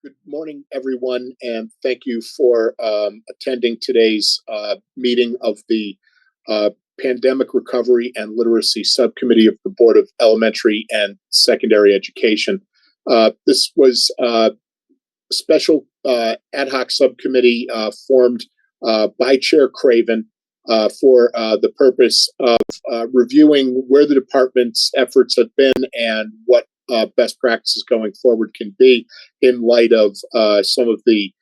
Good morning, everyone, and thank you for attending today's meeting of the Pandemic Recovery and Literacy Subcommittee of the Board of Elementary and Secondary Education. This was a special ad hoc subcommittee formed by Chair Craven for the purpose of reviewing where the department's efforts have been and what best practices going forward can be in light of some of the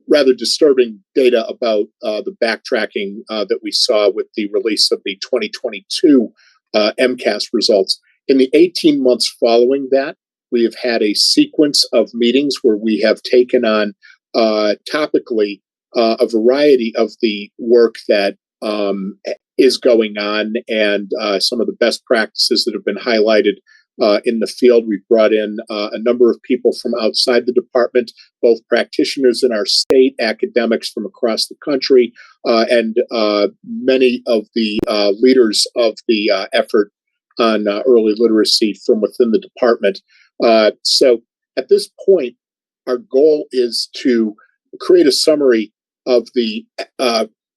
rather disturbing data about the backtracking that we saw with the release of the 2022 MCAS results. In the 18 months following that, we have had a sequence of meetings where we have taken on topically a variety of the work that is going on and some of the best practices that have been highlighted in the field. We've brought in a number of people from outside the department, both practitioners in our state, academics from across the country, and many of the leaders of the effort on early literacy from within the department. So at this point, our goal is to create a summary of the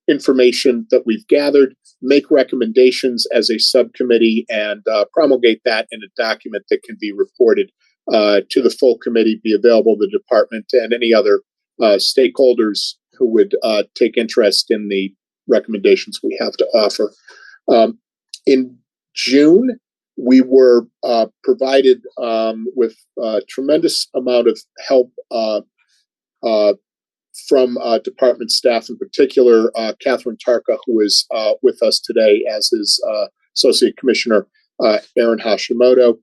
information that we've gathered, make recommendations as a subcommittee, and promulgate that in a document that can be reported to the full committee, be available to the department and any other stakeholders who would take interest in the recommendations we have to offer. In June, we were provided with a tremendous amount of help from department staff, in particular, Catherine Tarka, who is with us today, as is Associate Commissioner Aaron Hashimoto.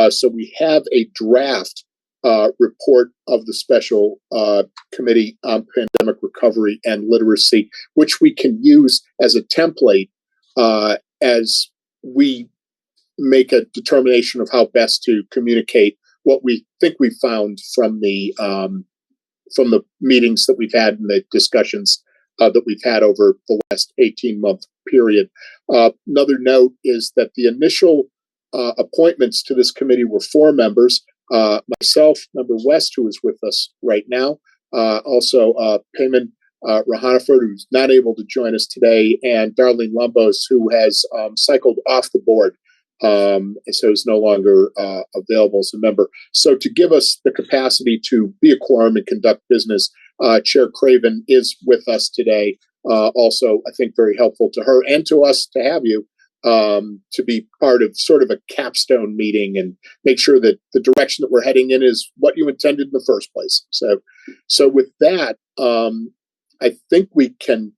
So we have a draft report of the Special Committee on Pandemic Recovery and Literacy, which we can use as a template as we make a determination of how best to communicate what we think we found from the meetings that we've had and the discussions that we've had over the last 18-month period. Another note is that the initial appointments to this committee were 4 members. Myself, Member West, who is with us right now, also Payman Rahanaford, who's not able to join us today, and Darlene Lumbos, who has cycled off the board. And so is no longer available as a member. So to give us the capacity to be a quorum and conduct business, Chair Craven is with us today. Also, I think very helpful to her and to us to have you to be part of sort of a capstone meeting and make sure that the direction that we're heading in is what you intended in the first place. So with that, I think we can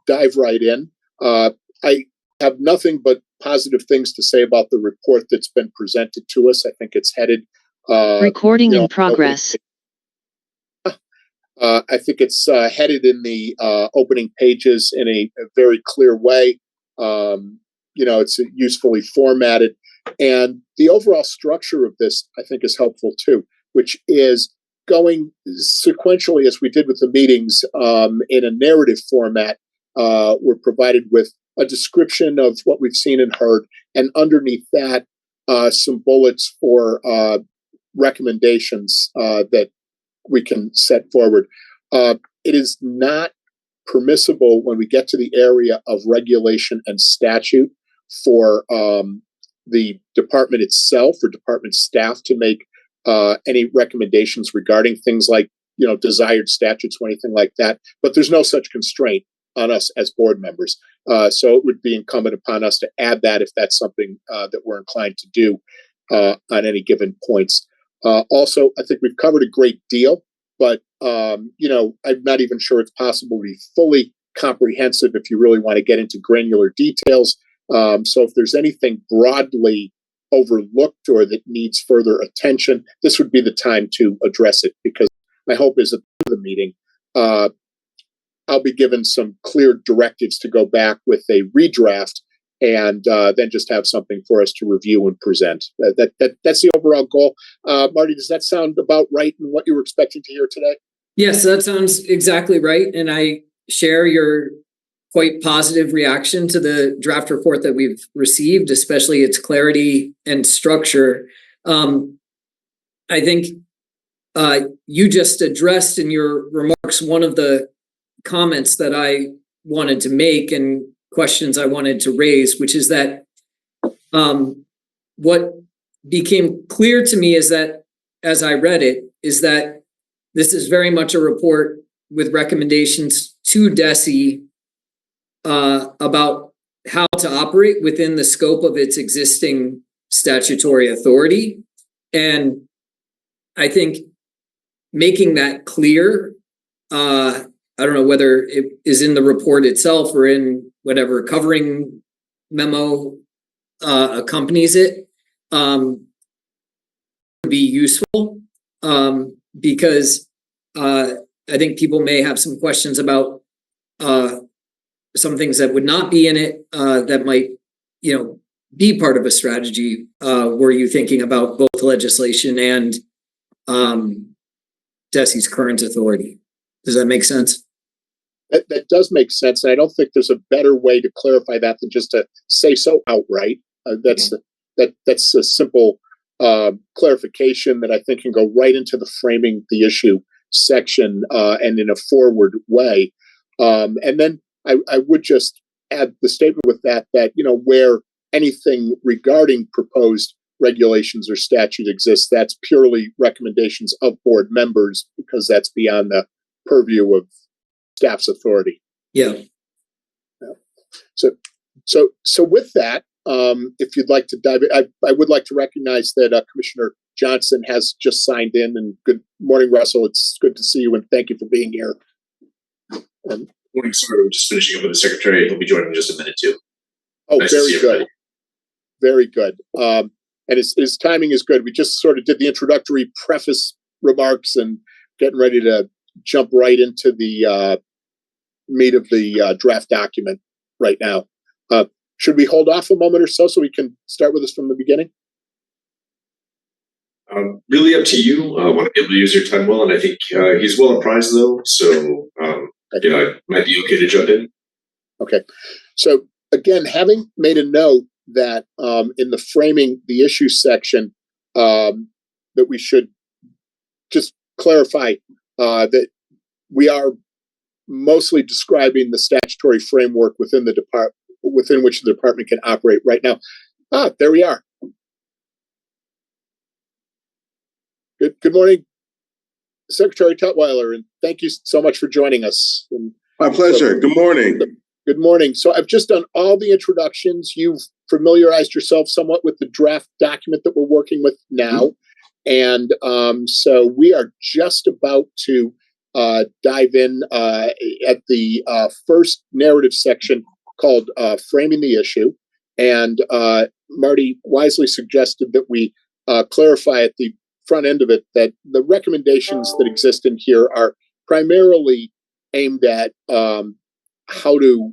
dive right in. I have nothing but positive things to say about the report that's been presented to us. I think it's headed recording in progress. I think it's headed in the opening pages in a very clear way. It's usefully formatted, and the overall structure of this I think is helpful too, which is going sequentially as we did with the meetings in a narrative format. We're provided with a description of what we've seen and heard, and underneath that, some bullets for recommendations that we can set forward. It is not permissible when we get to the area of regulation and statute for the department itself or department staff to make any recommendations regarding things like, desired statutes or anything like that. But there's no such constraint on us as board members. So it would be incumbent upon us to add that if that's something that we're inclined to do on any given points. Also, I think we've covered a great deal, but I'm not even sure it's possible to be fully comprehensive if you really want to get into granular details. So if there's anything broadly overlooked or that needs further attention, this would be the time to address it, because my hope is at the end of the meeting, I'll be given some clear directives to go back with a redraft and then just have something for us to review and present. That's the overall goal. Marty, does that sound about right in what you were expecting to hear today? Yes, that sounds exactly right. And I share your quite positive reaction to the draft report that we've received, especially its clarity and structure. I think you just addressed in your remarks one of the comments that I wanted to make and questions I wanted to raise, which is that what became clear to me is that, as I read it, is that this is very much a report with recommendations to BESE about how to operate within the scope of its existing statutory authority. And I think making that clear, I don't know whether it is in the report itself or in whatever covering memo accompanies it, would be useful, because I think people may have some questions about some things that would not be in it that might, be part of a strategy. Were you thinking about both legislation and BESE's current authority? Does that make sense? That does make sense, and I don't think there's a better way to clarify that than just to say so outright. That's a simple clarification that I think can go right into the framing the issue section and in a forward way. And then I would just add the statement with that where anything regarding proposed regulations or statute exists, that's purely recommendations of board members because that's beyond the purview of staff's authority. Yeah. So with that, if you'd like to dive in, I would like to recognize that Commissioner Johnson has just signed in. And good morning, Russell. It's good to see you, and thank you for being here. Morning, sir. We're just finishing up with the secretary. He'll be joining in just a minute too. Oh, nice very good. Very good. And his timing is good. We just sort of did the introductory preface remarks and getting ready to jump right into the meat of the draft document right now. Should we hold off a moment or so we can start with this from the beginning? Really up to you. I want to be able to use your time well, and I think he's well apprised though, so it might be okay to jump in. Okay. So again, having made a note that in the framing the issue section, that we should just clarify that we are mostly describing the statutory framework within which the department can operate right now. There we are. Good morning, Secretary Tutwiler, and thank you so much for joining us. My pleasure. Good morning. Good morning. So I've just done all the introductions. You've familiarized yourself somewhat with the draft document that we're working with now. And so we are just about to dive in at the first narrative section called Framing the Issue. And Marty wisely suggested that we clarify at the front end of it that the recommendations that exist in here are primarily aimed at how to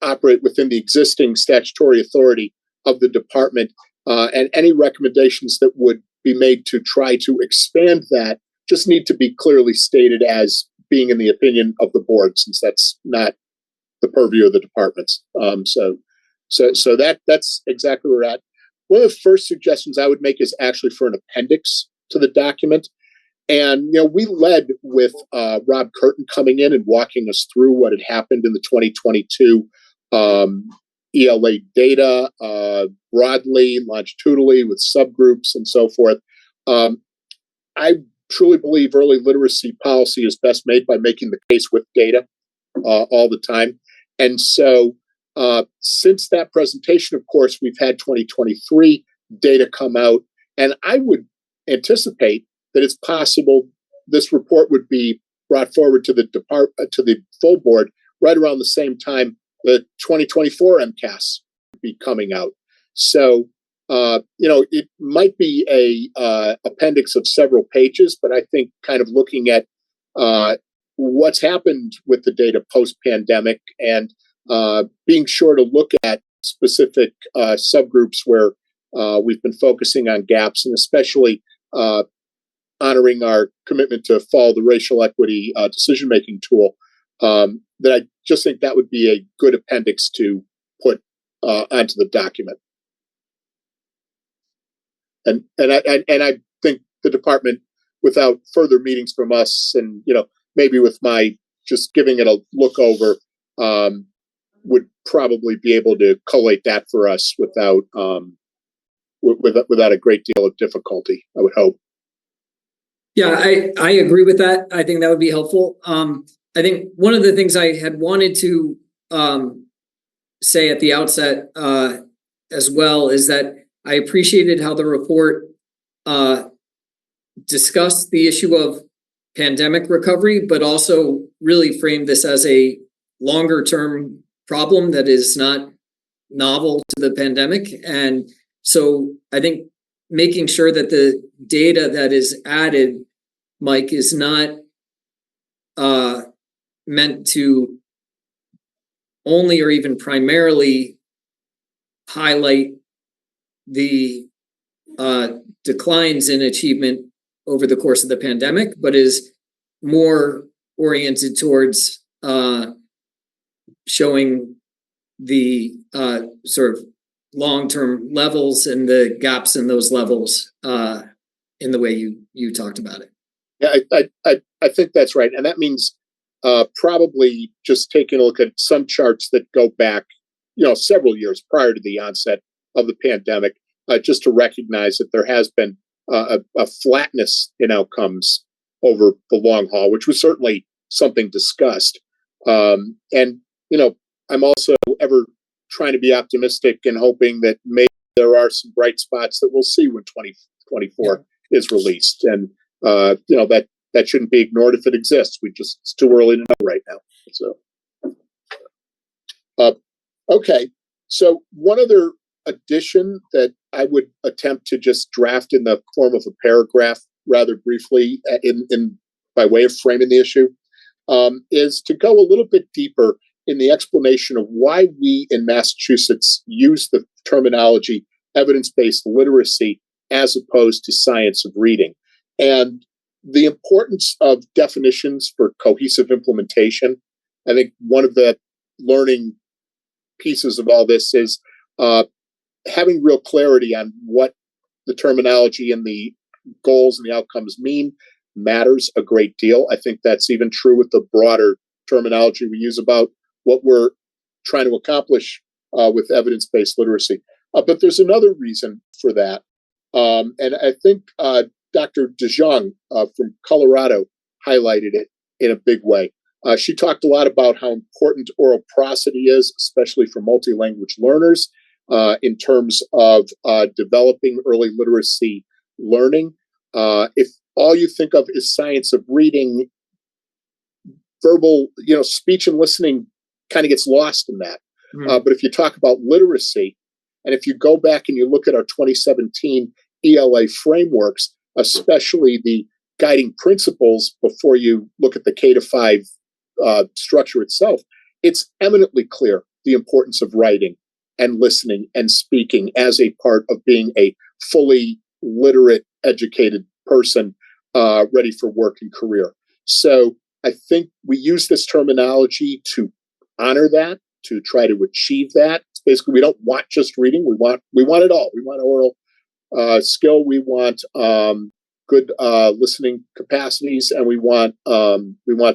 operate within the existing statutory authority of the department, and any recommendations that would be made to try to expand that just need to be clearly stated as being in the opinion of the board, since that's not the purview of the departments. So that's exactly where we're at. One of the first suggestions I would make is actually for an appendix to the document. And, we led with Rob Curtin coming in and walking us through what had happened in the 2022 ELA data broadly, longitudinally, with subgroups and so forth. I truly believe early literacy policy is best made by making the case with data all the time. And so since that presentation, of course, we've had 2023 data come out, and I would anticipate that it's possible this report would be brought forward to the full board right around the same time the 2024 MCAS would be coming out. So, it might be a appendix of several pages, but I think kind of looking at what's happened with the data post-pandemic and being sure to look at specific subgroups where we've been focusing on gaps, and especially honoring our commitment to follow the racial equity decision-making tool, that I just think that would be a good appendix to put onto the document. And I think the department without further meetings from us, and maybe with my just giving it a look over, would probably be able to collate that for us without without a great deal of difficulty, I would hope. Yeah, I agree with that. I think that would be helpful. I think one of the things I had wanted to say at the outset as well is that I appreciated how the report discussed the issue of pandemic recovery, but also really framed this as a longer term problem that is not novel to the pandemic. And so I think making sure that the data that is added, Mike, is not meant to only or even primarily highlight the declines in achievement over the course of the pandemic, but is more oriented towards showing the sort of long-term levels and the gaps in those levels in the way you talked about it. Yeah, I think that's right, and that means probably just taking a look at some charts that go back, several years prior to the onset of the pandemic, just to recognize that there has been a flatness in outcomes over the long haul, which was certainly something discussed. And I'm also ever trying to be optimistic and hoping that maybe there are some bright spots that we'll see when 2024 is released, and that shouldn't be ignored if it exists. It's too early to know right now. So, okay. So one other addition that I would attempt to just draft in the form of a paragraph, rather briefly, in by way of framing the issue, is to go a little bit deeper in the explanation of why we in Massachusetts use the terminology evidence-based literacy as opposed to science of reading, and the importance of definitions for cohesive implementation. I think one of the learning pieces of all this is having real clarity on what the terminology and the goals and the outcomes mean matters a great deal. I think that's even true with the broader terminology we use about what we're trying to accomplish with evidence-based literacy. But there's another reason for that. And I think Dr. DeJong from Colorado highlighted it in a big way. She talked a lot about how important oral prosody is, especially for multi-language learners, in terms of developing early literacy learning. If all you think of is science of reading, verbal, speech and listening kind of gets lost in that. But if you talk about literacy, and if you go back and you look at our 2017 ELA frameworks, especially the guiding principles before you look at the K-5 structure itself, it's eminently clear the importance of writing and listening and speaking as a part of being a fully literate, educated person ready for work and career. So I think we use this terminology to honor that, to try to achieve that. Basically, we don't want just reading. We want it all. We want oral skill. We want good listening capacities, and we want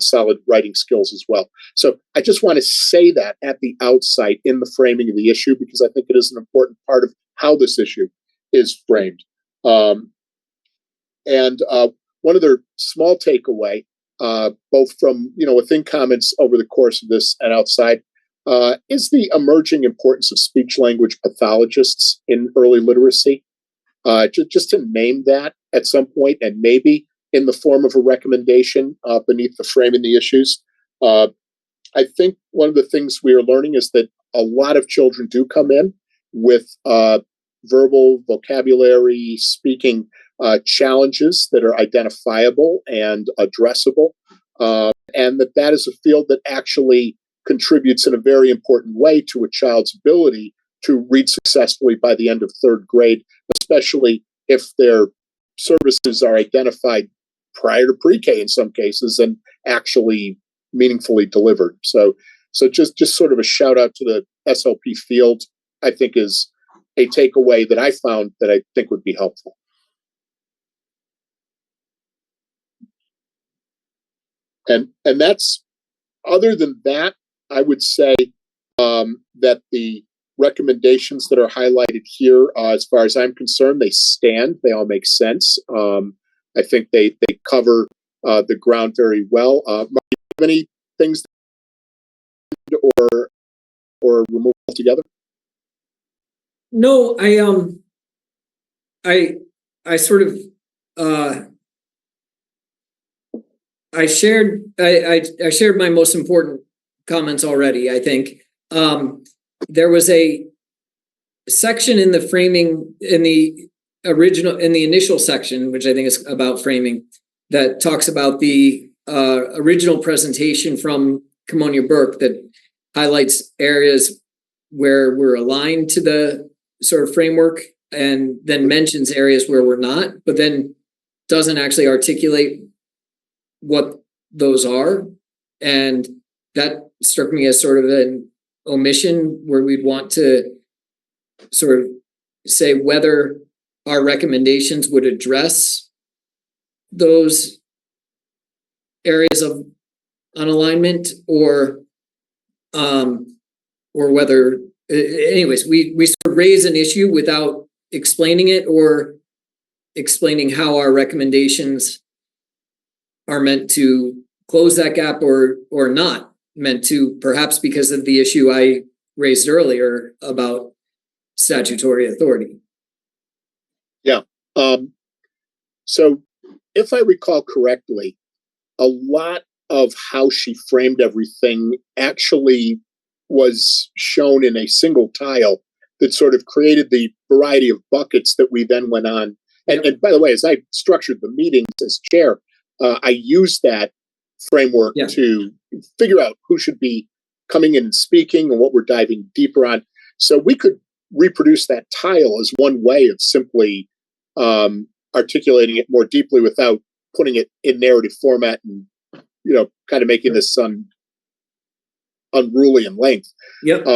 solid writing skills as well. So I just want to say that at the outset in the framing of the issue, because I think it is an important part of how this issue is framed. And one other small takeaway, both from within comments over the course of this and outside, is the emerging importance of speech language pathologists in early literacy. Just to name that at some point, and maybe in the form of a recommendation beneath the framing the issues. I think one of the things we are learning is that a lot of children do come in with verbal, vocabulary, speaking challenges that are identifiable and addressable, and that is a field that actually contributes in a very important way to a child's ability to read successfully by the end of third grade, especially if their services are identified prior to pre-K in some cases and actually meaningfully delivered. So just sort of a shout out to the SLP field, I think, is a takeaway that I found that I think would be helpful. And that's, other than that, I would say that the recommendations that are highlighted here, as far as I'm concerned, they stand. They all make sense. I think they cover the ground very well. Mark, do you have any things or remove altogether? No, I sort of I shared my most important comments already. I think there was a section in the framing in the initial section, which I think is about framing, that talks about the original presentation from Camonia Burke that highlights areas where we're aligned to the sort of framework, and then mentions areas where we're not, but then doesn't actually articulate what those are. And that struck me as sort of an omission, where we'd want to sort of say whether our recommendations would address those areas of unalignment, or whether, anyways, we sort of raise an issue without explaining it or explaining how our recommendations are meant to close that gap, or not meant to, perhaps because of the issue I raised earlier about statutory authority. Yeah. So if I recall correctly, a lot of how she framed everything actually was shown in a single tile that sort of created the variety of buckets that we then went on. And by the way, as I structured the meetings as chair, I used that framework to figure out who should be coming in and speaking and what we're diving deeper on. So we could reproduce that tile as one way of simply articulating it more deeply without putting it in narrative format and, kind of making this unruly in length. Yep.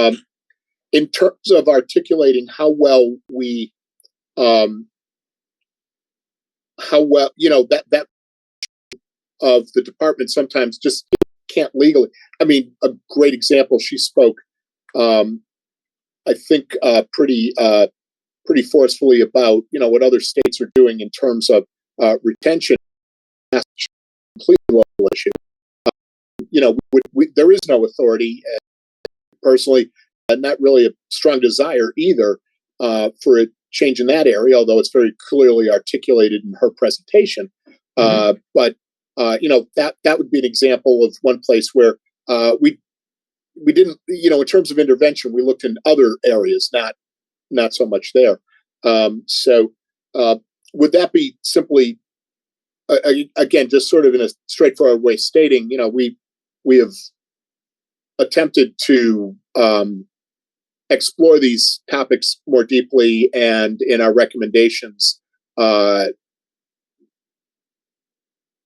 In terms of articulating how well we, that of the department sometimes just can't legally. I mean, a great example, she spoke, I think, pretty forcefully about, what other states are doing in terms of retention. Completely local issue. There is no authority, personally, not really a strong desire either for a change in that area, although it's very clearly articulated in her presentation. But that would be an example of one place where we didn't, in terms of intervention, we looked in other areas, not so much there. So would that be simply, again, just sort of in a straightforward way stating, we have attempted to explore these topics more deeply, and in our recommendations,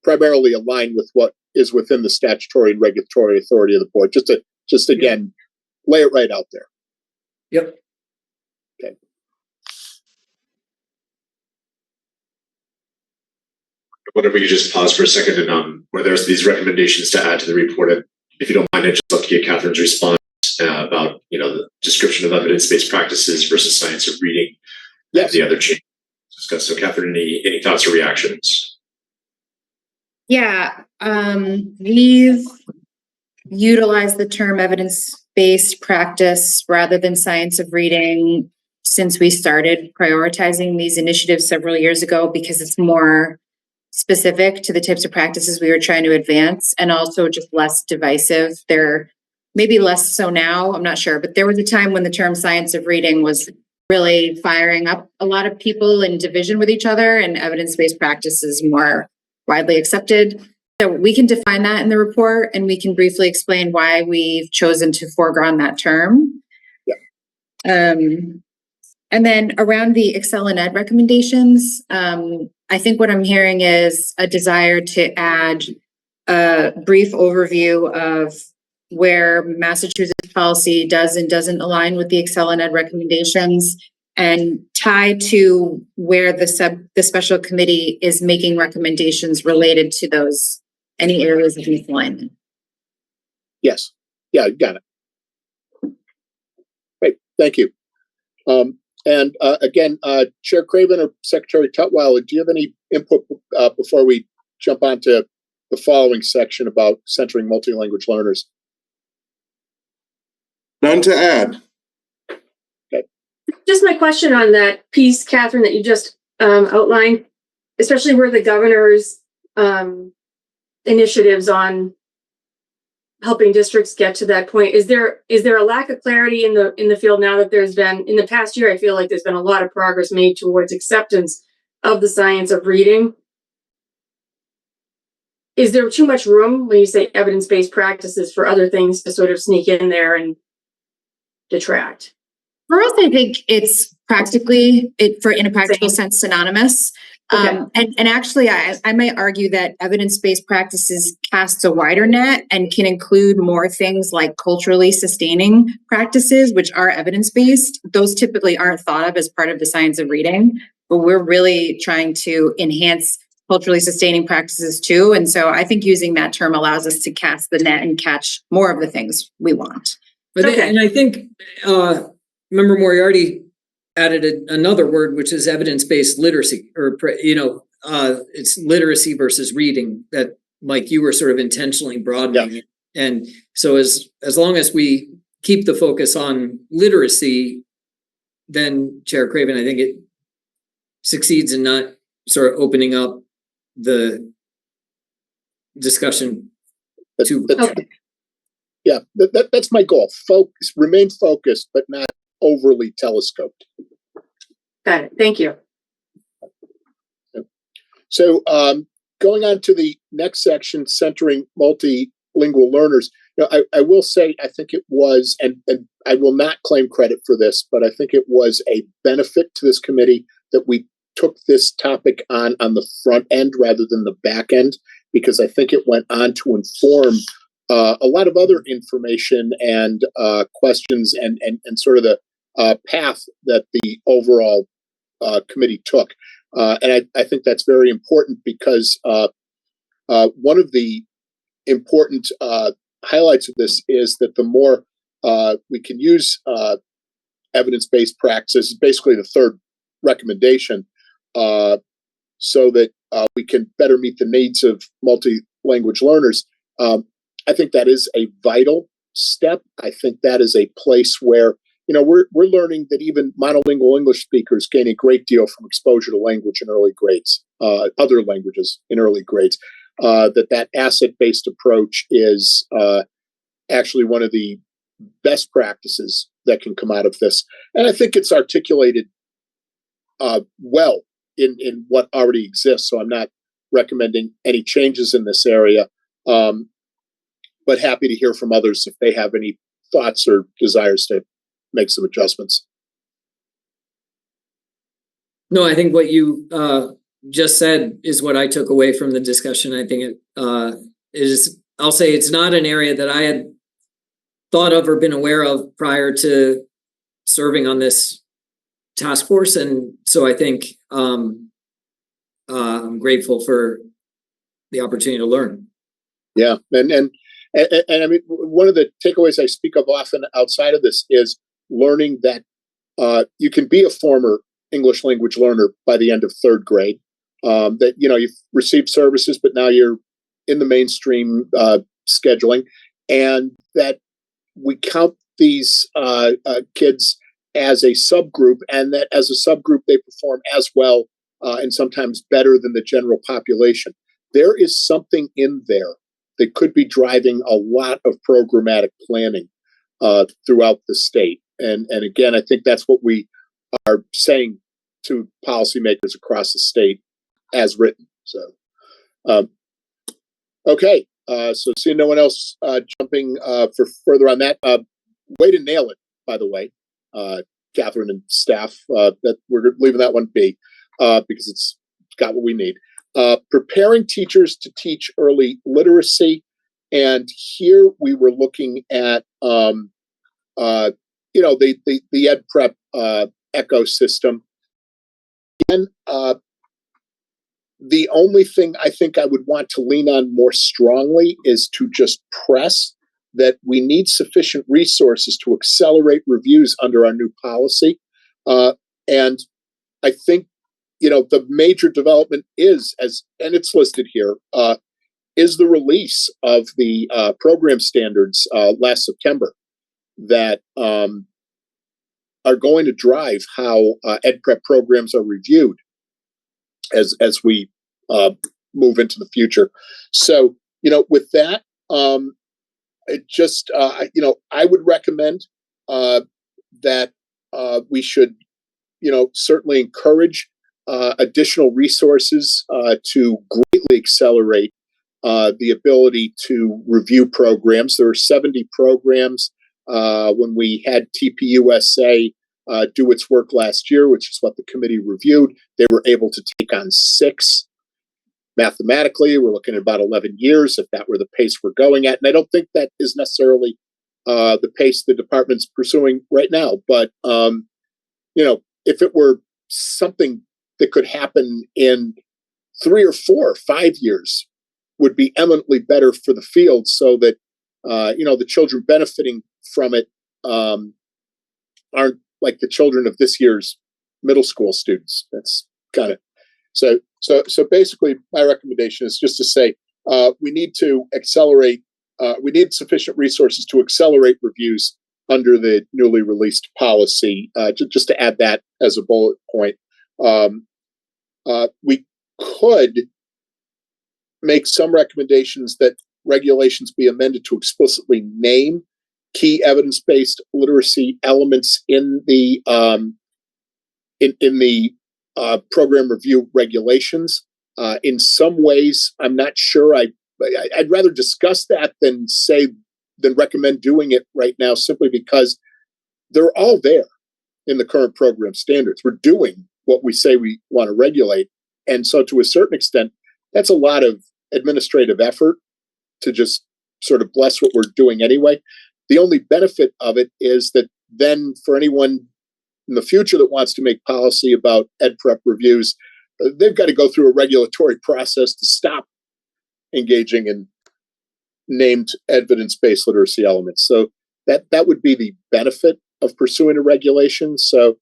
primarily align with what is within the statutory and regulatory authority of the board. Just again, lay it right out there. Yep. Okay. Whatever, you just pause for a second, and where there's these recommendations to add to the report, and if you don't mind, I'd just love to get Catherine's response about the description of evidence-based practices versus science of reading. Yes. The other change discussed. So, Catherine, any thoughts or reactions? Yeah, we've utilized the term evidence-based practice rather than science of reading since we started prioritizing these initiatives several years ago, because it's more specific to the types of practices we were trying to advance, and also just less divisive. They're maybe less so now, I'm not sure, but there was a time when the term science of reading was really firing up a lot of people in division with each other, and evidence-based practice is more widely accepted. So we can define that in the report, and we can briefly explain why we've chosen to foreground that term. Yeah. And then around the Excel and Ed recommendations, I think what I'm hearing is a desire to add a brief overview of where Massachusetts policy does and doesn't align with the Excel and Ed recommendations, and tie to where the special committee is making recommendations related to those any areas of misalignment. Yes. Yeah, got it. Great. Thank you. And again, Chair Craven or Secretary Tutwiler, do you have any input before we jump on to the following section about centering multi-language learners? None to add. Okay. Just my question on that piece, Catherine, that you just outlined, especially where the governor's initiatives on helping districts get to that point. Is there a lack of clarity in the field now that there's been, in the past year, I feel like there's been a lot of progress made towards acceptance of the science of reading? Is there too much room when you say evidence-based practices for other things to sort of sneak in there and detract? For us, I think it's practically, in a practical sense, synonymous. Okay. And actually, I might argue that evidence-based practices casts a wider net and can include more things like culturally sustaining practices, which are evidence-based. Those typically aren't thought of as part of the science of reading, but we're really trying to enhance culturally sustaining practices too. And so I think using that term allows us to cast the net and catch more of the things we want. But and I think, Member Moriarty added another word, which is evidence-based literacy, or, it's literacy versus reading that, Mike, you were sort of intentionally broadening. Yeah. And so as long as we keep the focus on literacy, then Chair Craven, I think it succeeds in not sort of opening up the discussion to. Yeah, that's my goal. Remain focused, but not overly telescoped. Got it. Thank you. So going on to the next section, centering multilingual learners. I will say, I think it was, and I will not claim credit for this, but I think it was a benefit to this committee that we took this topic on the front end rather than the back end, because I think it went on to inform a lot of other information and questions and sort of the path that the overall committee took. And I think that's very important because one of the important highlights of this is that the more we can use evidence-based practices, basically the third recommendation, so that we can better meet the needs of multi-language learners. I think that is a vital step. I think that is a place where, we're learning that even monolingual English speakers gain a great deal from exposure to language in early grades, other languages in early grades. That asset-based approach is actually one of the best practices that can come out of this. And I think it's articulated well in what already exists. So I'm not recommending any changes in this area. But happy to hear from others if they have any thoughts or desires to make some adjustments. No, I think what you just said is what I took away from the discussion. I think it is, I'll say it's not an area that I had thought of or been aware of prior to serving on this task force. And so I think I'm grateful for the opportunity to learn. Yeah. And I mean, one of the takeaways I speak of often outside of this is learning that you can be a former English language learner by the end of third grade. That, you've received services, but now you're in the mainstream scheduling, and that we count these kids as a subgroup, and that as a subgroup they perform as well and sometimes better than the general population. There is something in there that could be driving a lot of programmatic planning throughout the state. And again, I think that's what we are saying to policymakers across the state as written. So, okay. So seeing no one else jumping for further on that, way to nail it, by the way, Catherine and staff, that we're leaving that one be because it's got what we need. Preparing teachers to teach early literacy. And here we were looking at, the Ed Prep ecosystem. And The only thing I think I would want to lean on more strongly is to just press that we need sufficient resources to accelerate reviews under our new policy. And I think, the major development is, and it's listed here, is the release of the program standards last September that are going to drive how ed prep programs are reviewed as we move into the future. So, with that, it just, I would recommend that we should, certainly encourage additional resources to greatly accelerate the ability to review programs. There are 70 programs. When we had TPUSA do its work last year, which is what the committee reviewed, they were able to take on 6. Mathematically, we're looking at about 11 years if that were the pace we're going at. And I don't think that is necessarily the pace the department's pursuing right now. But, if it were something that could happen in 3 or 4 or 5 years, would be eminently better for the field, so that the children benefiting from it aren't like the children of this year's middle school students. That's kind of so basically my recommendation is just to say we need to accelerate, we need sufficient resources to accelerate reviews under the newly released policy. Just to add that as a bullet point. We could make some recommendations that regulations be amended to explicitly name key evidence-based literacy elements in the program review regulations. In some ways, I'm not sure. I'd rather discuss that than recommend doing it right now, simply because they're all there in the current program standards. We're doing what we say we want to regulate, and so to a certain extent, that's a lot of administrative effort to just sort of bless what we're doing anyway. The only benefit of it is that then for anyone in the future that wants to make policy about ed prep reviews, they've got to go through a regulatory process to stop engaging in named evidence-based literacy elements. So that would be the benefit of pursuing a regulation. So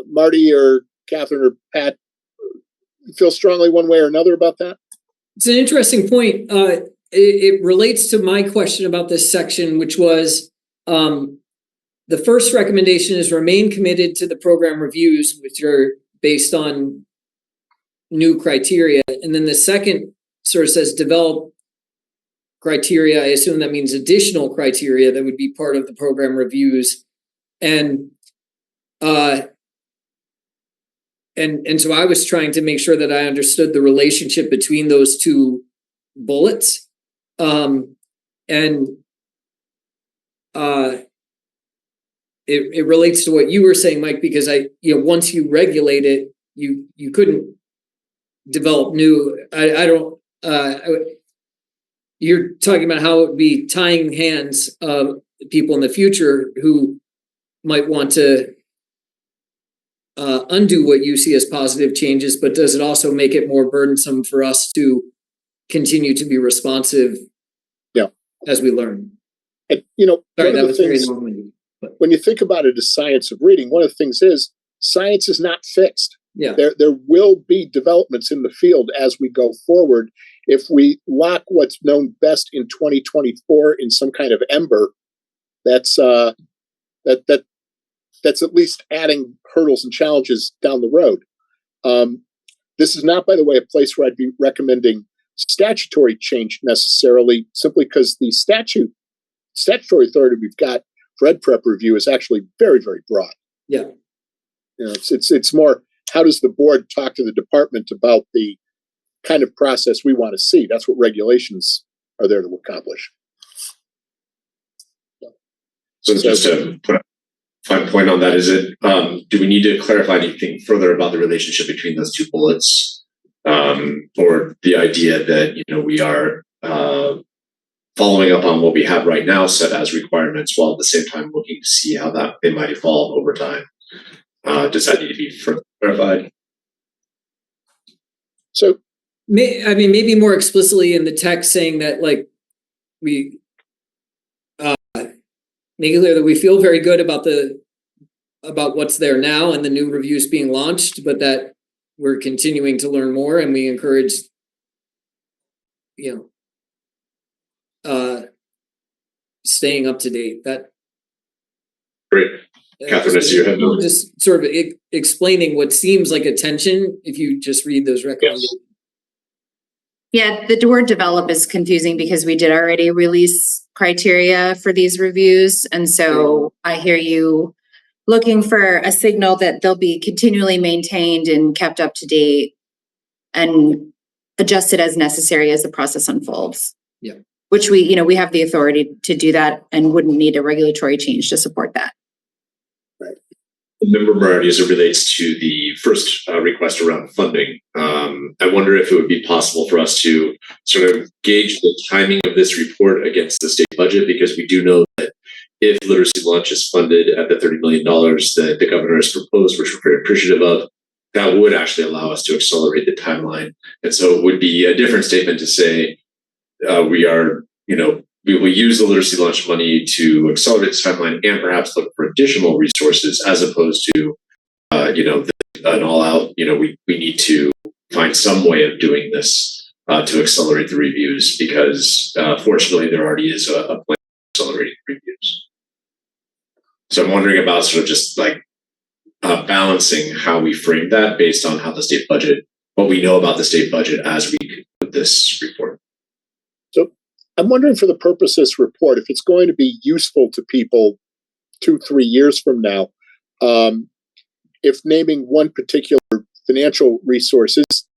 Marty or Catherine or Pat, feel strongly one way or another about that? It's an interesting point. It relates to my question about this section, which was the first recommendation is remain committed to the program reviews, which are based on new criteria. And then the second sort of says develop criteria. I assume that means additional criteria that would be part of the program reviews. And so I was trying to make sure that I understood the relationship between those two bullets. It relates to what you were saying, Mike, because once you regulate it, you couldn't develop new. You're talking about how it would be tying hands of people in the future who might want to undo what you see as positive changes, but does it also make it more burdensome for us to continue to be responsive? Yeah, as we learn. And, sorry, that was very long-winded. When you think about it as science of reading, one of the things is science is not fixed. Yeah, there will be developments in the field as we go forward. If we lock what's known best in 2024 in some kind of ember, that's at least adding hurdles and challenges down the road. This is not, by the way, a place where I'd be recommending statutory change necessarily, simply because the statutory authority we've got for ed prep review is actually very, very broad. Yeah. It's more, how does the board talk to the department about the kind of process we want to see? That's what regulations are there to accomplish. So just to put a fine point on that, is it, do we need to clarify anything further about the relationship between those two bullets? Or the idea that, we are following up on what we have right now set as requirements, while at the same time looking to see how that they might evolve over time. Does that need to be further clarified? So, maybe more explicitly in the text saying that, like, we make it clear that we feel very good about what's there now and the new reviews being launched, but that we're continuing to learn more, and we encourage, staying up to date. That Great. Catherine, I see your head. Just sort of explaining what seems like a tension if you just read those recommendations. Yeah, the word develop is confusing because we did already release criteria for these reviews. And so I hear you looking for a signal that they'll be continually maintained and kept up to date and adjusted as necessary as the process unfolds. Yeah. Which we have the authority to do that and wouldn't need a regulatory change to support that. Right. The member minority as it relates to the first request around funding. I wonder if it would be possible for us to sort of gauge the timing of this report against the state budget, because we do know that if literacy launch is funded at the $30 million that the governor has proposed, which we're very appreciative of, that would actually allow us to accelerate the timeline. And so it would be a different statement to say we will use the literacy launch money to accelerate the timeline and perhaps look for additional resources, as opposed to, an all out, we need to find some way of doing this to accelerate the reviews, because fortunately there already is a plan for accelerating reviews. So I'm wondering about sort of just like balancing how we frame that based on how the state budget, what we know about the state budget as we conclude this report. So I'm wondering, for the purpose of this report, if it's going to be useful to people 2-3 years from now, if naming one particular financial resource is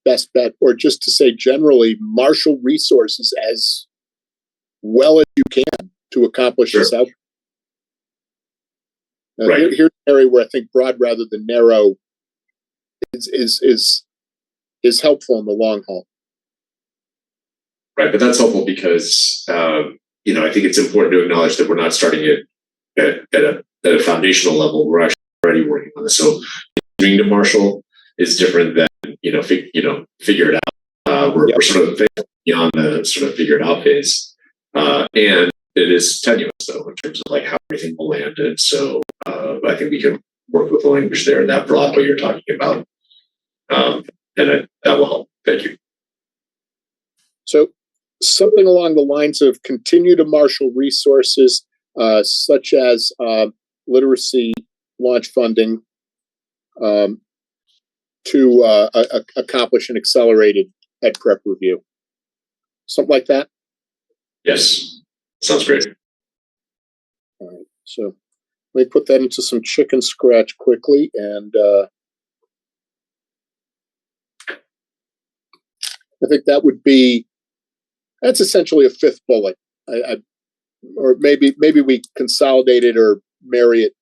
best bet, or just to say generally marshal resources as well as you can to accomplish this outcome. Right. Here's an area where I think broad rather than narrow is helpful in the long haul. Right, but that's helpful because I think it's important to acknowledge that we're not starting it at a foundational level. We're actually already working on this. So doing to marshal is different than figure it out. We're sort of beyond the sort of figure it out phase, and it is tenuous though in terms of like how everything will land. And so I think we can work with the language there, that broad what you're talking about, and that will help. Thank you. So something along the lines of continue to marshal resources such as literacy launch funding to accomplish an accelerated ed prep review. Something like that? Yes, sounds great. All right, so let me put that into some chicken scratch quickly, and I think that's essentially a fifth bullet. Or maybe we consolidate it or marry it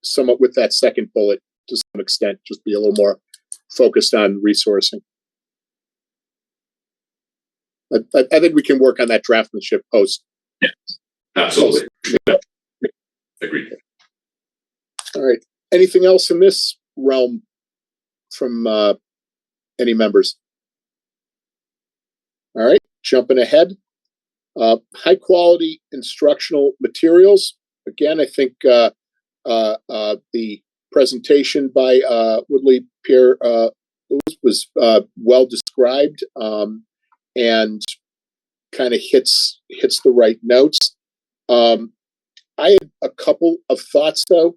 somewhat with that second bullet to some extent, just be a little more focused on resourcing. I think we can work on that draftsmanship post. Yeah, absolutely. Yeah. Agreed. All right. Anything else in this realm from any members? All right. Jumping ahead. High quality instructional materials. Again, I think the presentation by Woodley Pierre was well described and kind of hits the right notes. I had a couple of thoughts though.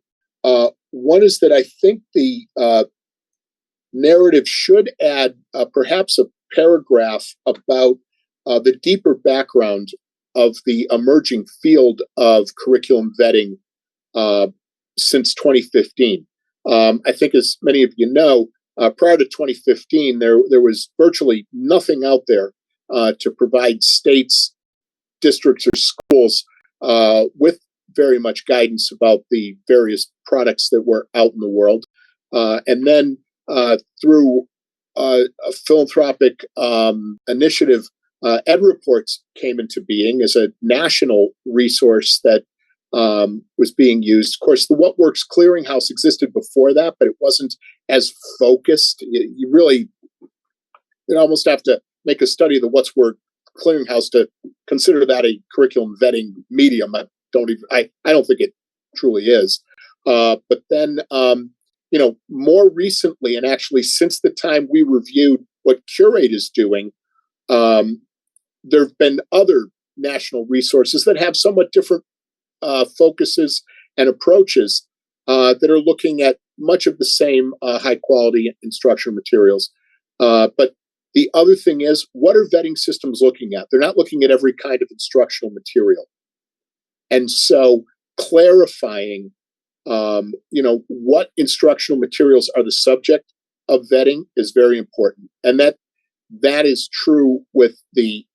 One is that I think the narrative should add perhaps a paragraph about the deeper background of the emerging field of curriculum vetting since 2015. I think, as many of you know, prior to 2015, there was virtually nothing out there to provide states, districts, or schools with very much guidance about the various products that were out in the world. And then through a philanthropic initiative, Ed Reports came into being as a national resource that was being used. Of course, the What Works Clearinghouse existed before that, but it wasn't as focused. almost have to make a study of the What's Word Clearinghouse to consider that a curriculum vetting medium. I don't think it truly is. But then, more recently, and actually since the time we reviewed what Curate is doing, there have been other national resources that have somewhat different focuses and approaches that are looking at much of the same high quality instructional materials. But the other thing is, what are vetting systems looking at? They're not looking at every kind of instructional material. And so clarifying, what instructional materials are the subject of vetting is very important. And that is true with the,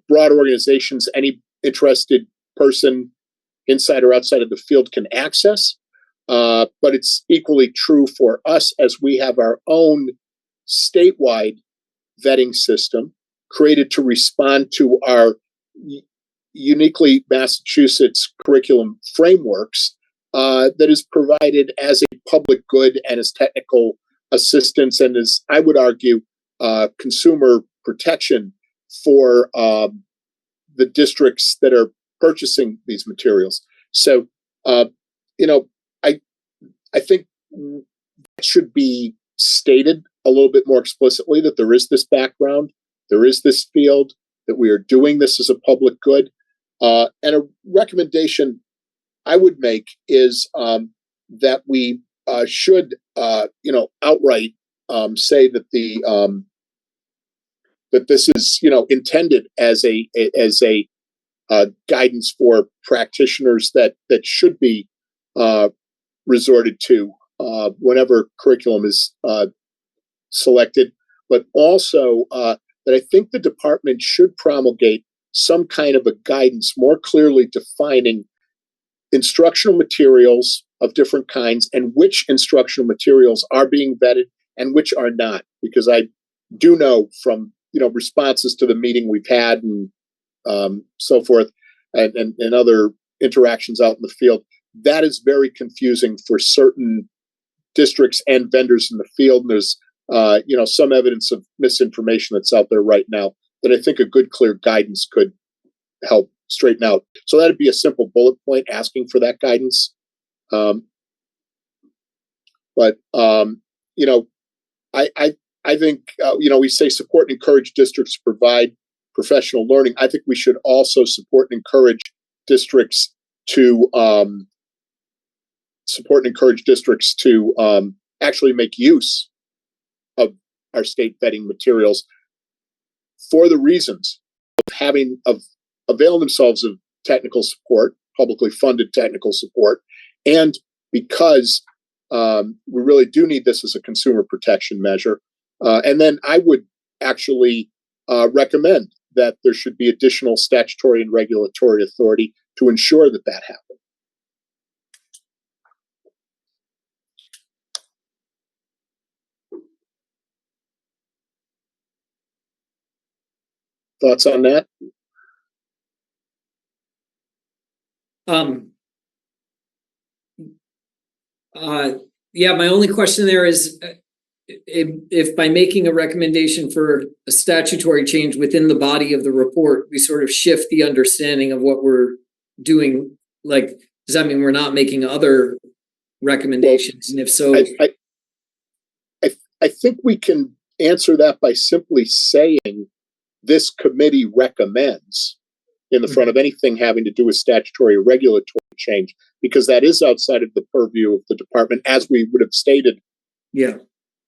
broad organizations any interested person inside or outside of the field can access. But it's equally true for us as we have our own statewide vetting system created to respond to our uniquely Massachusetts curriculum frameworks that is provided as a public good and as technical assistance and as, I would argue, consumer protection for the districts that are purchasing these materials. So, I think it should be stated a little bit more explicitly that there is this background, there is this field, that we are doing this as a public good. And a recommendation I would make is that we should, outright say that that this is, intended as a guidance for practitioners that should be resorted to whenever curriculum is selected, but also that I think the department should promulgate some kind of a guidance more clearly defining instructional materials of different kinds and which instructional materials are being vetted and which are not. Because I do know from responses to the meeting we've had and so forth and other interactions out in the field, that is very confusing for certain districts and vendors in the field. And there's some evidence of misinformation that's out there right now that I think a good, clear guidance could help straighten out. So that'd be a simple bullet point asking for that guidance. I think, we say support and encourage districts to provide professional learning. I think we should also support and encourage districts to actually make use of our state vetting materials for the reasons of availing themselves of technical support, publicly funded technical support, and because we really do need this as a consumer protection measure. And then I would actually recommend that there should be additional statutory and regulatory authority to ensure that that happens. Thoughts on that? Yeah, my only question there is if by making a recommendation for a statutory change within the body of the report, we sort of shift the understanding of what we're doing, like, does that mean we're not making other recommendations? Well, and if so, I think we can answer that by simply saying this committee recommends in the front of anything having to do with statutory or regulatory change, because that is outside of the purview of the department, as we would have stated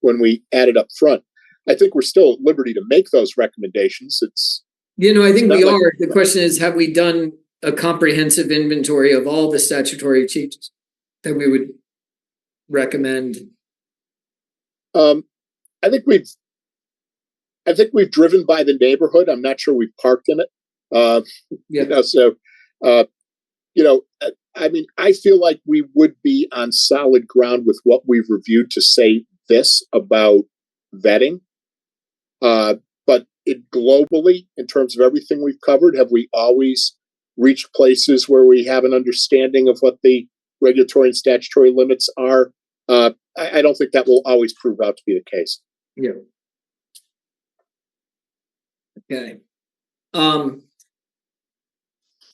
when we added up front. I think we're still at liberty to make those recommendations. I think we are. The question is, have we done a comprehensive inventory of all the statutory changes that we would recommend? I think we've driven by the neighborhood. I'm not sure we've parked in it. I feel like we would be on solid ground with what we've reviewed to say this about vetting. But globally, in terms of everything we've covered, have we always reached places where we have an understanding of what the regulatory and statutory limits are? I don't think that will always prove out to be the case. Yeah. Okay.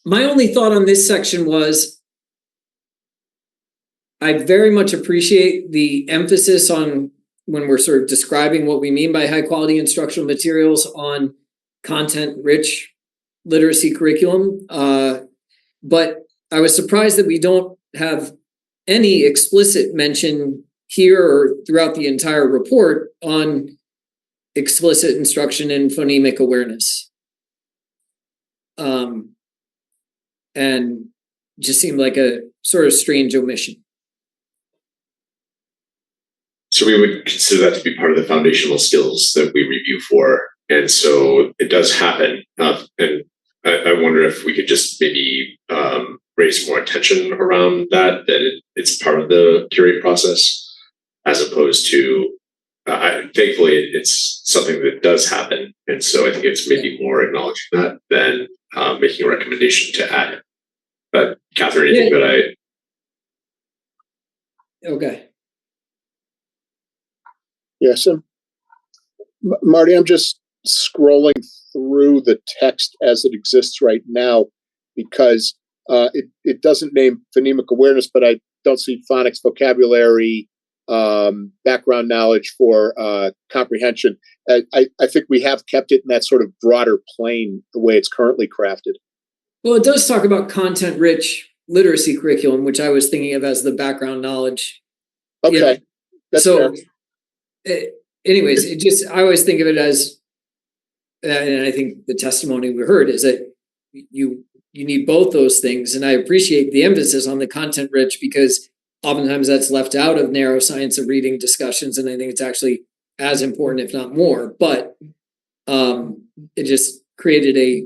My only thought on this section was I very much appreciate the emphasis on when we're sort of describing what we mean by high quality instructional materials on content rich literacy curriculum. But I was surprised that we don't have any explicit mention here or throughout the entire report on explicit instruction in phonemic awareness. And just seemed like a sort of strange omission. So we would consider that to be part of the foundational skills that we review for. And so it does happen. And I wonder if we could just maybe raise more attention around that it's part of the curate process, as opposed to, thankfully, it's something that does happen. And so I think it's maybe more acknowledging that than making a recommendation to add it. But Catherine, anything that Okay. Yes, Marty, I'm just scrolling through the text as it exists right now because it doesn't name phonemic awareness, but I don't see phonics vocabulary, background knowledge for comprehension. I think we have kept it in that sort of broader plane the way it's currently crafted. Well, it does talk about content-rich literacy curriculum, which I was thinking of as the background knowledge. Okay, You know, that's so, fair. anyways, it just I always think of it as, and I think the testimony we heard is that you need both those things, and I appreciate the emphasis on the content-rich because oftentimes that's left out of narrow science of reading discussions, and I think it's actually as important, if not more. But it just created a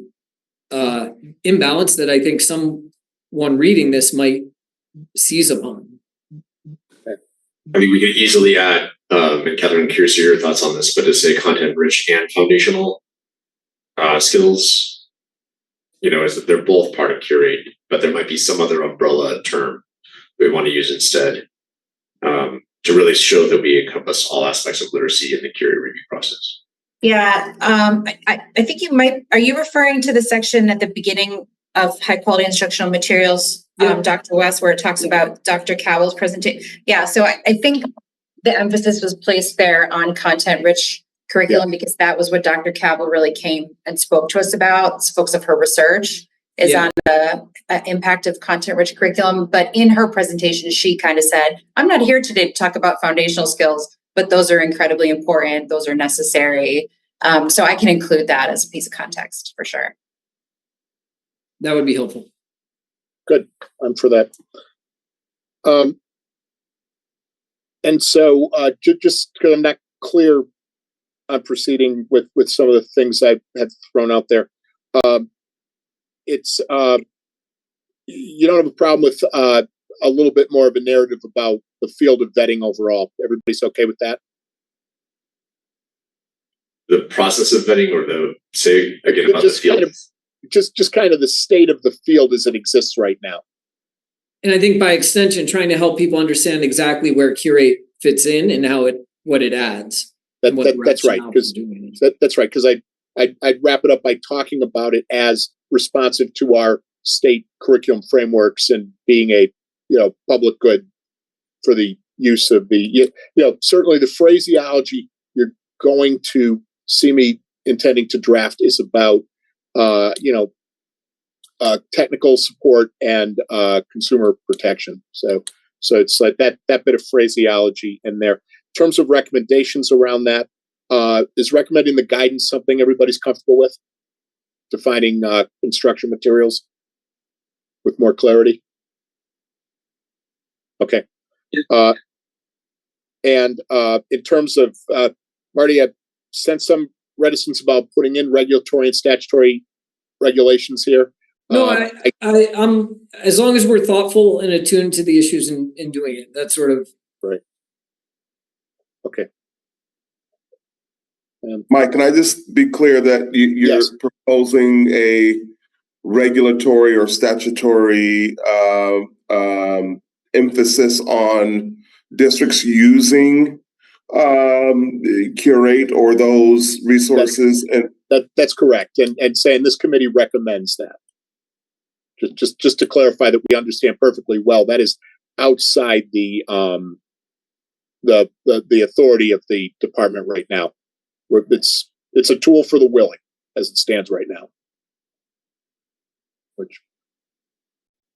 imbalance that I think someone reading this might seize upon. I mean, we could easily add, and Catherine, I'm curious to your thoughts on this, but to say content rich and foundational skills, is that they're both part of curate, but there might be some other umbrella term we want to use instead to really show that we encompass all aspects of literacy in the curate review process. Yeah, I think you might, are you referring to the section at the beginning of high quality instructional materials, Dr. West, where it talks about Dr. Cowell's presentation? Yeah, so I think the emphasis was placed there on content rich curriculum because that was what Dr. Cowell really came and spoke to us about. Spokes of her research is on the impact of content rich curriculum. But in her presentation, she kind of said, I'm not here today to talk about foundational skills, but those are incredibly important. Those are necessary. So I can include that as a piece of context for sure. That would be helpful. Good. I'm for that. And so just because I'm not clear on proceeding with some of the things I had thrown out there, it's you don't have a problem with a little bit more of a narrative about the field of vetting overall. Everybody's okay with that? The process of vetting, or the say again about just the field? Just kind of the state of the field as it exists right now. And I think by extension, trying to help people understand exactly where curate fits in and what it adds. That's right, because that's right, because I'd wrap it up by talking about it as responsive to our state curriculum frameworks and being a public good for the use of the certainly the phraseology you're going to see me intending to draft is about technical support and consumer protection. So it's like that bit of phraseology in there. In terms of recommendations around that, is recommending the guidance something everybody's comfortable with? Defining instruction materials with more clarity? Okay. And in terms of, Marty, I sense some reticence about putting in regulatory and statutory regulations here. No, I'm as long as we're thoughtful and attuned to the issues in doing it. That's sort of right. Okay. Mike, can I just be clear that you're proposing a regulatory or statutory emphasis on districts using curate or those resources? That's correct. And saying this committee recommends that. Just to clarify that we understand perfectly well, that is outside the authority of the department right now. It's a tool for the willing as it stands right now.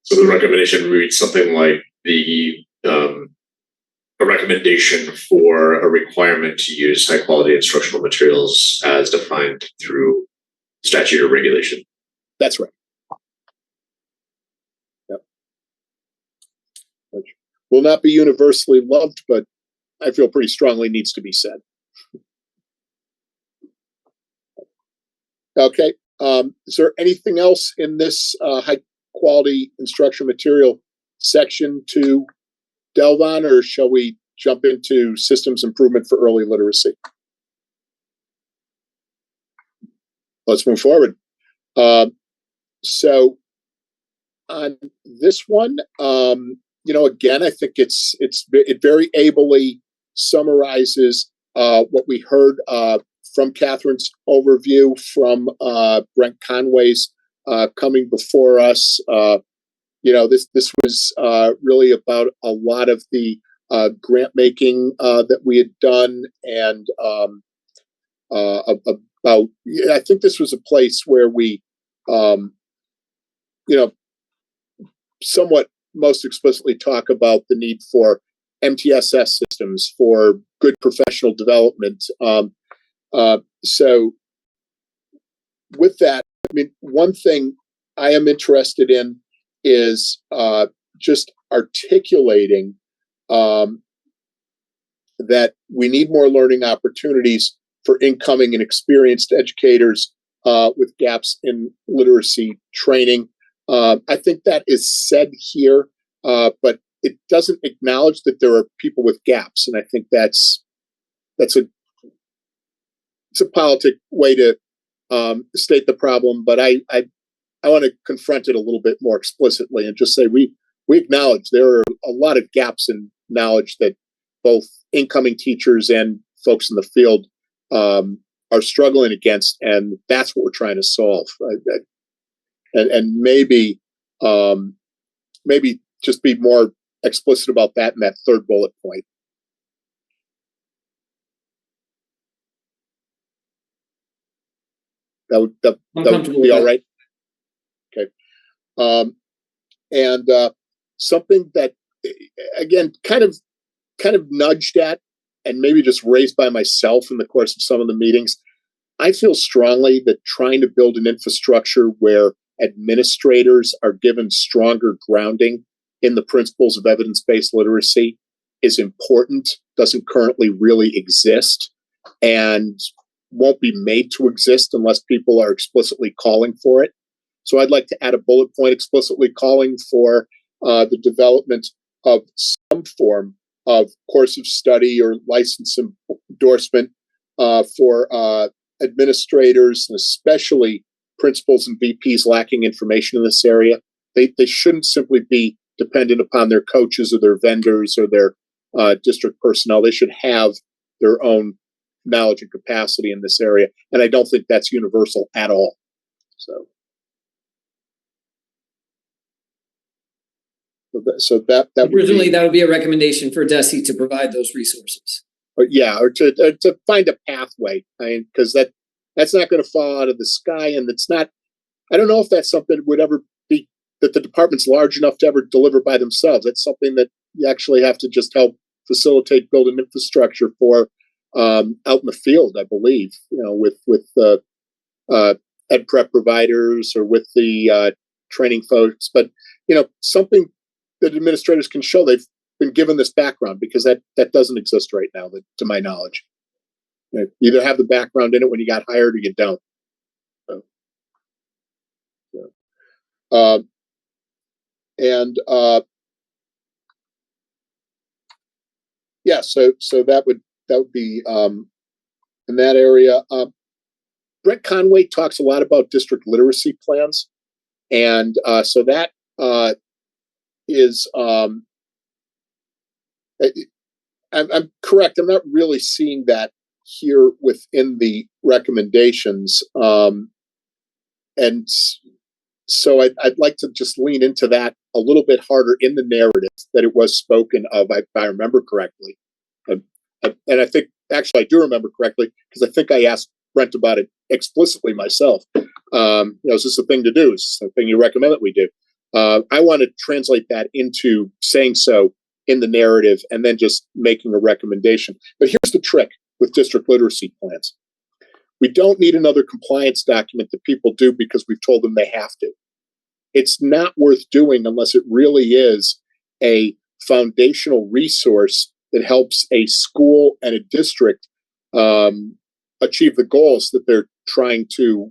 So the recommendation reads something like a recommendation for a requirement to use high quality instructional materials as defined through statute or regulation. That's right. Yep. Which will not be universally loved, but I feel pretty strongly needs to be said. Okay. Is there anything else in this high quality instruction material section to delve on, or shall we jump into systems improvement for early literacy? Let's move forward. So on this one, again, I think it very ably summarizes what we heard from Catherine's overview, from Brent Conway's coming before us. This was really about a lot of the grant making that we had done, and I think this was a place where we, somewhat most explicitly talk about the need for MTSS systems for good professional development. So with that, I mean, one thing I am interested in is just articulating that we need more learning opportunities for incoming and experienced educators with gaps in literacy training. I think that is said here, but it doesn't acknowledge that there are people with gaps, and I think it's a politic way to state the problem. But I want to confront it a little bit more explicitly and just say we acknowledge there are a lot of gaps in knowledge that both incoming teachers and folks in the field are struggling against, and that's what we're trying to solve. And maybe just be more explicit about that in that third bullet point. That would be all right. Okay. And something that, again, kind of nudged at and maybe just raised by myself in the course of some of the meetings. I feel strongly that trying to build an infrastructure where administrators are given stronger grounding in the principles of evidence-based literacy is important, doesn't currently really exist, and won't be made to exist unless people are explicitly calling for it. So I'd like to add a bullet point explicitly calling for the development of some form of course of study or license endorsement for administrators, and especially principals and VPs lacking information in this area. They shouldn't simply be dependent upon their coaches or their vendors or their district personnel. They should have their own knowledge and capacity in this area. And I don't think that's universal at all. So that originally that would be a recommendation for BESE to provide those resources. Or to find a pathway. I mean, because that's not going to fall out of the sky, and it's not. I don't know if that's something that would ever be that the department's large enough to ever deliver by themselves. That's something that you actually have to just help facilitate, build an infrastructure for out in the field. I believe, with ed prep providers or with the training folks, but something that administrators can show they've been given this background, because that doesn't exist right now, to my knowledge. You either have the background in it when you got hired or you don't. So that would be in that area. Brett Conway talks a lot about district literacy plans, and so that is I'm correct. I'm not really seeing that here within the recommendations, and so I'd like to just lean into that a little bit harder in the narrative that it was spoken of, if I remember correctly. And I think, actually, I do remember correctly, because I think I asked Brent about it explicitly myself. Is this a thing to do? Is this a thing you recommend that we do? I want to translate that into saying so in the narrative and then just making a recommendation. But here's the trick with district literacy plans. We don't need another compliance document that people do because we've told them they have to. It's not worth doing unless it really is a foundational resource that helps a school and a district achieve the goals that they're trying to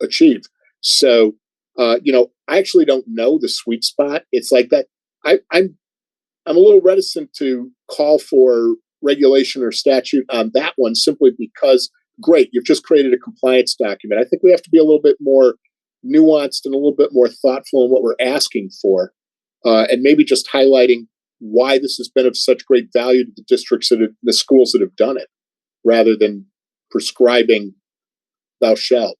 achieve. So, I actually don't know the sweet spot. It's like that. I'm a little reticent to call for regulation or statute on that one simply because, great, you've just created a compliance document. I think we have to be a little bit more nuanced and a little bit more thoughtful in what we're asking for, and maybe just highlighting why this has been of such great value to the districts the schools that have done it, rather than prescribing thou shalt.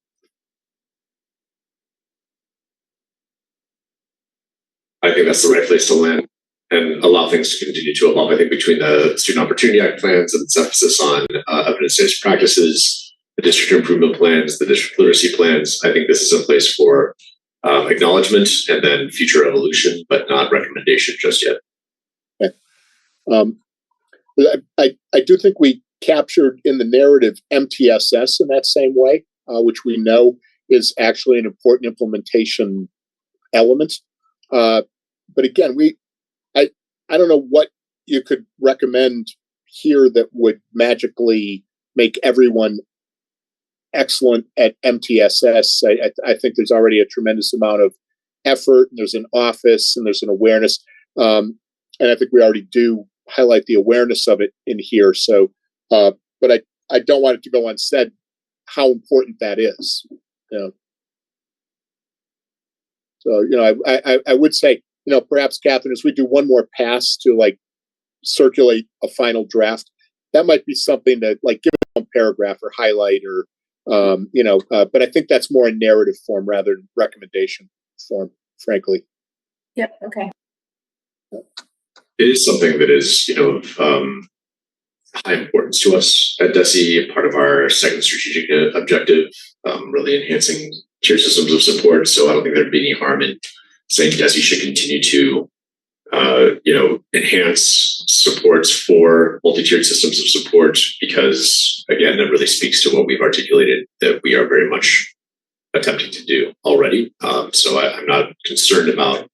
I think that's the right place to land and allow things to continue to evolve. I think between the Student Opportunity Act plans and its emphasis on evidence-based practices, the district improvement plans, the district literacy plans, I think this is a place for acknowledgement and then future evolution, but not recommendation just yet. Okay. I do think we captured in the narrative MTSS in that same way, which we know is actually an important implementation element. But again, I don't know what you could recommend here that would magically make everyone excellent at MTSS. I think there's already a tremendous amount of effort, and there's an office, and there's an awareness. And I think we already do highlight the awareness of it in here. So, but I don't want it to go unsaid how important that is. So, I would say, perhaps, Catherine, as we do one more pass to circulate a final draft, that might be something that give it a paragraph or highlight or, but I think that's more in narrative form rather than recommendation form, frankly. Yep. Okay. It is something that is, of high importance to us at DESE, part of our second strategic objective, really enhancing tier systems of support. So I don't think there'd be any harm in saying DESE should continue to, enhance supports for multi-tiered systems of support, because again, that really speaks to what we've articulated that we are very much attempting to do already. So I'm not concerned about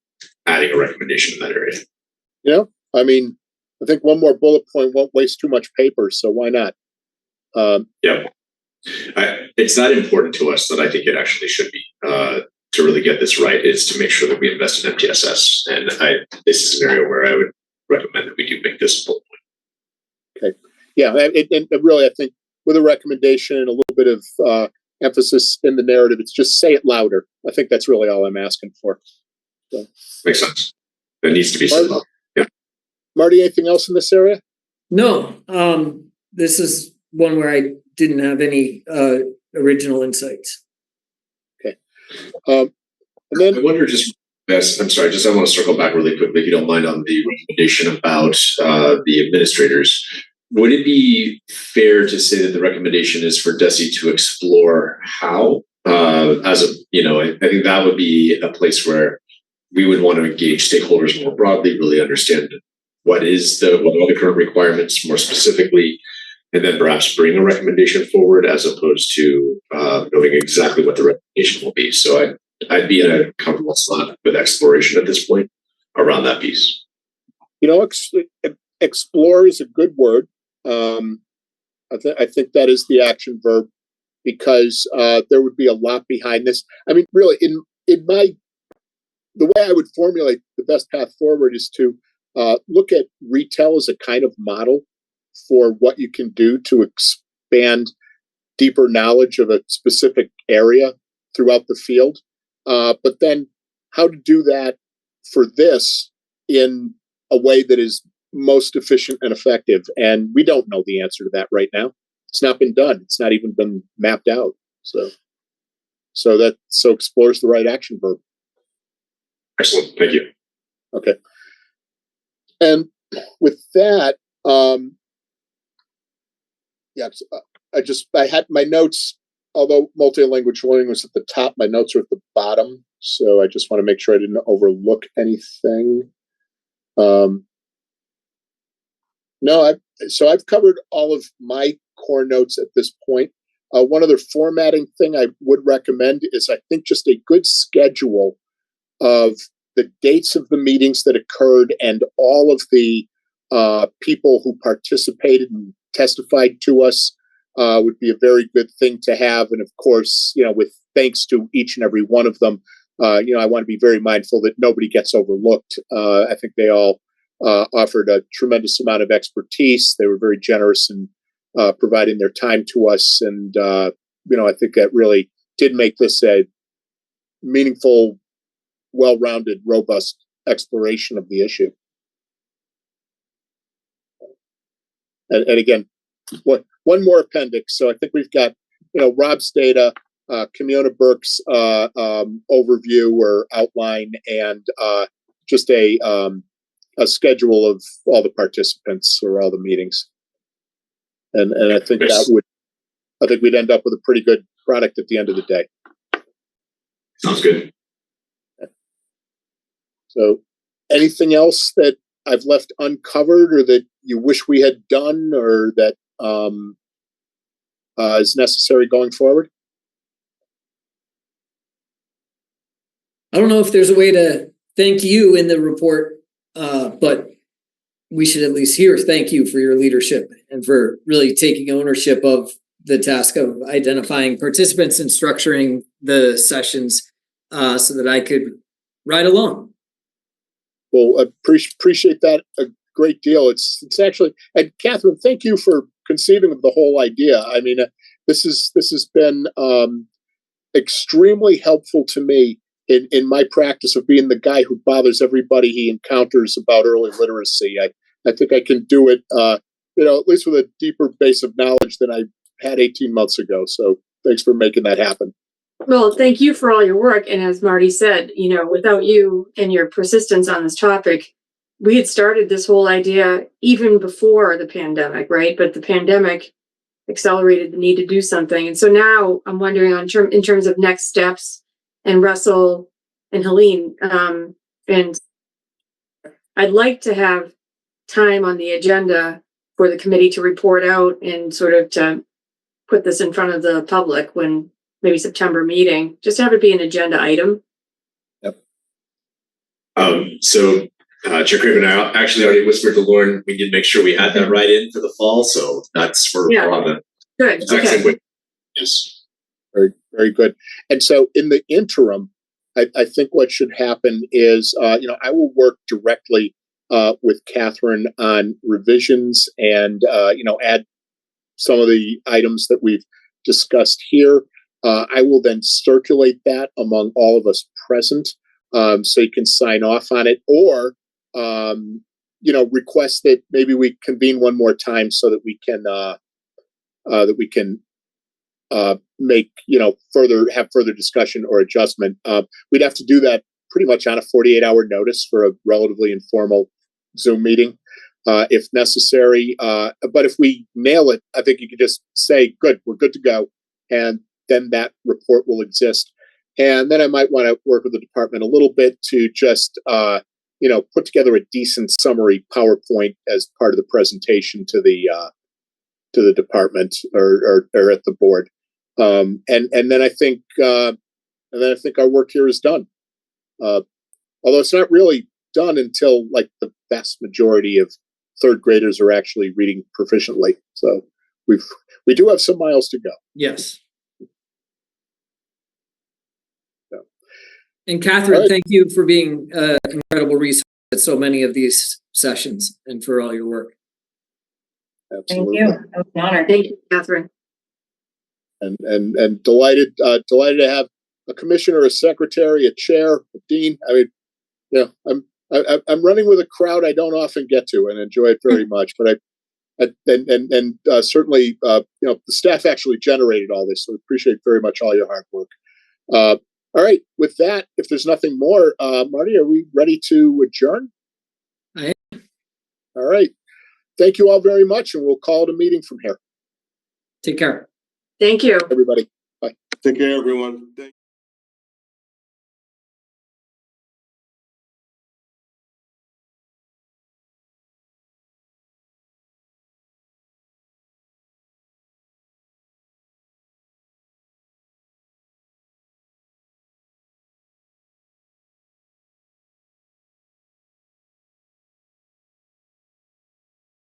adding a recommendation in that area. I think one more bullet point won't waste too much paper, so why not? It's that important to us that I think it actually should be. To really get this right is to make sure that we invest in MTSS, and this is an area where I would recommend that we do make this a bullet point. Okay, yeah, and really, I think with a recommendation and a little bit of emphasis in the narrative, it's just say it louder. I think that's really all I'm asking for. So. Makes sense. It needs to be said loud. Yeah. Marty, anything else in this area? No, this is one where I didn't have any original insights. Okay. And then I wonder I'm sorry, I want to circle back really quickly, if you don't mind, on the recommendation about the administrators. Would it be fair to say that the recommendation is for DESE to explore how, I think that would be a place where we would want to engage stakeholders more broadly, really understand what are the current requirements more specifically, and then perhaps bring a recommendation forward as opposed to knowing exactly what the recommendation will be. So I'd be in a comfortable slot with exploration at this point around that piece. Explore is a good word. I think that is the action verb, because there would be a lot behind this. I mean, really, the way I would formulate the best path forward is to look at retail as a kind of model for what you can do to expand deeper knowledge of a specific area throughout the field. But then how to do that for this in a way that is most efficient and effective. And we don't know the answer to that right now. it's not been done. It's not even been mapped out. So explores the right action verb. Excellent. Thank you. Okay. And with that, I had my notes, although multi-language learning was at the top, my notes are at the bottom. So I just want to make sure I didn't overlook anything. So I've covered all of my core notes at this point. One other formatting thing I would recommend is, I think, just a good schedule of the dates of the meetings that occurred and all of the people who participated and testified to us would be a very good thing to have. And of course, with thanks to each and every one of them, I want to be very mindful that nobody gets overlooked. I think they all offered a tremendous amount of expertise. They were very generous in providing their time to us. And, I think that really did make this a meaningful, well-rounded, robust exploration of the issue. And again, one more appendix. So I think we've got, Rob's data, Kamiona Burke's overview or outline, and just a schedule of all the participants or all the meetings. And I think we'd end up with a pretty good product at the end of the day. Sounds good. So anything else that I've left uncovered or that you wish we had done or that is necessary going forward? I don't know if there's a way to thank you in the report, but we should at least here thank you for your leadership and for really taking ownership of the task of identifying participants and structuring the sessions so that I could ride along. Well, appreciate that a great deal. It's actually, and Catherine, thank you for conceiving of the whole idea. I mean, this has been extremely helpful to me in my practice of being the guy who bothers everybody he encounters about early literacy. I think I can do it, at least with a deeper base of knowledge than I had 18 months ago. So thanks for making that happen. Well, thank you for all your work. And as Marty said, without you and your persistence on this topic, we had started this whole idea even before the pandemic, right? But the pandemic accelerated the need to do something. And so now I'm wondering in terms of next steps, and Russell and Helene, and I'd like to have time on the agenda for the committee to report out and sort of to put this in front of the public when maybe September meeting, just have it be an agenda item. Yep. So Chair Craven, I actually already whispered to Lauren, we did make sure we had that right in for the fall. So that's for a lot of the Good. exact same way. Yes. Very, very good. And so in the interim, I think what should happen is, I will work directly with Catherine on revisions and, add some of the items that we've discussed here. I will then circulate that among all of us present, so you can sign off on it, or request that maybe we convene one more time so that we can make further discussion or adjustment. We'd have to do that pretty much on a 48-hour notice for a relatively informal Zoom meeting, if necessary. But if we nail it, I think you could just say, "Good, we're good to go," and then that report will exist. And then I might want to work with the department a little bit to just put together a decent summary PowerPoint as part of the presentation to the department or at the board. And then I think our work here is done. Although it's not really done until like the vast majority of third graders are actually reading proficiently. So we do have some miles to go. Yes. And Catherine, thank you for being an incredible resource at so many of these sessions and for all your work. Absolutely. Thank you. It was an honor. Thank you, Catherine. And delighted to have a commissioner, a secretary, a chair, a dean. I mean, I'm running with a crowd I don't often get to and enjoy it very much. But certainly, the staff actually generated all this, so we appreciate very much all your hard work. All right, with that, if there's nothing more, Marty, are we ready to adjourn? I am. All right. Thank you all very much, and we'll call it a meeting from here. Take care. Thank you. Everybody. Take care, everyone.